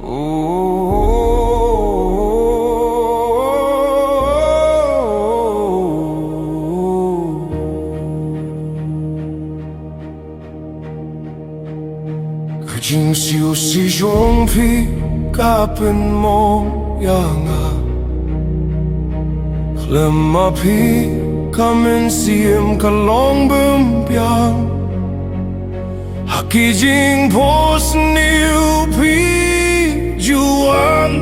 Kajing siu si zhong pi kapen mo yanga Klema pi kamen siem kalong bempiang Haki jing pos niu pi juan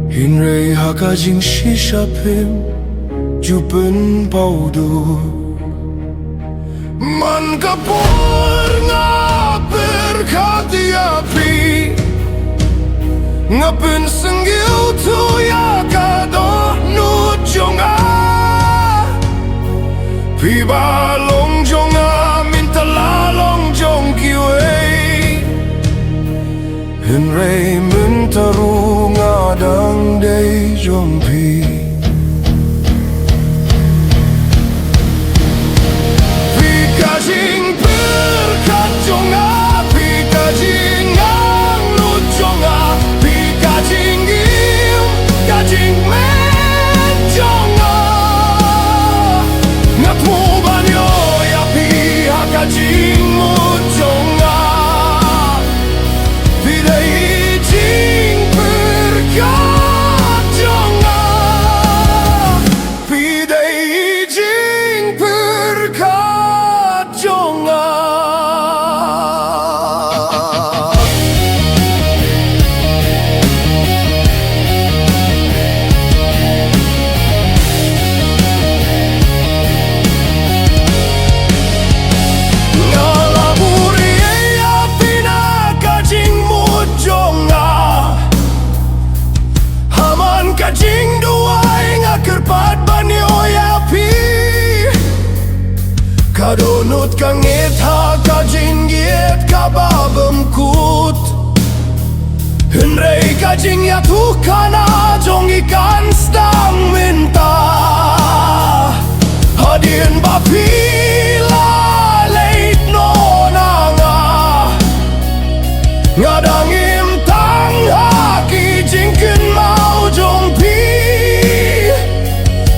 Hinrei haka jing shisha pim jupen paudur Man kapor nga berkati api Ngapin senggil tu ya kadoh nujonga Pi balong jonga minta lalong jong kiwei Henrei mentaru ngadang day jong pi Pi kajing berkat jonga Pi kajing ang lut jonga Pi kajing gim kajing men jonga Ngat mo banyo ya pi hakajing mo jonga Pi day jing berkat jonga Pi day jing berkat jonga Kajing duai ngakir pat banyo yapi Kadonut kangit ha kajing giet kababem kut Henrei kajing ya tukana jong ikan stang minta Hadin bapila leit nonanga Ngadangim tang haki jingkin mau jong pi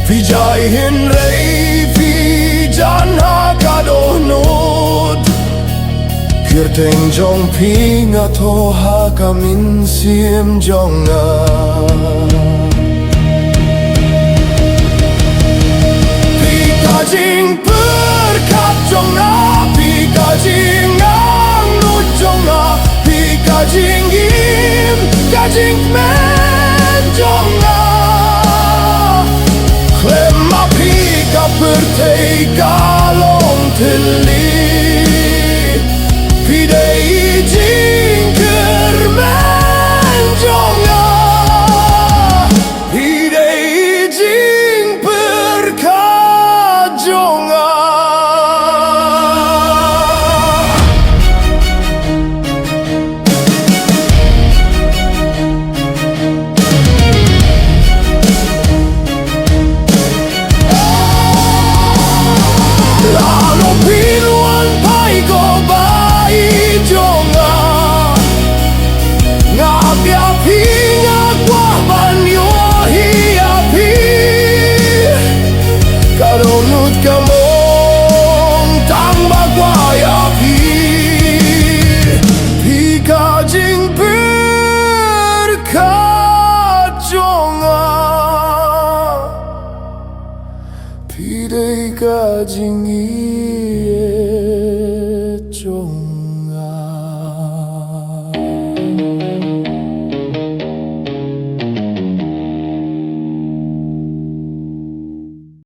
Vijay Henrei Vijan hakadoh nut Kirteng jong pi ngato hakamin sim jonga Pi kajing berkat jonga Pi kajing ang nut jonga Pi kajing gim kajing men jonga Klema pi ka pertei kalong teli Pi day jing kermen jonga Pi day jing berkat jonga Lalo piluan pai ko bai jonga Ngapi api ngakwa banyo hiapi Kadonut kamong tang bagwa yapi Pi kajing berkat jonga Pi day kajing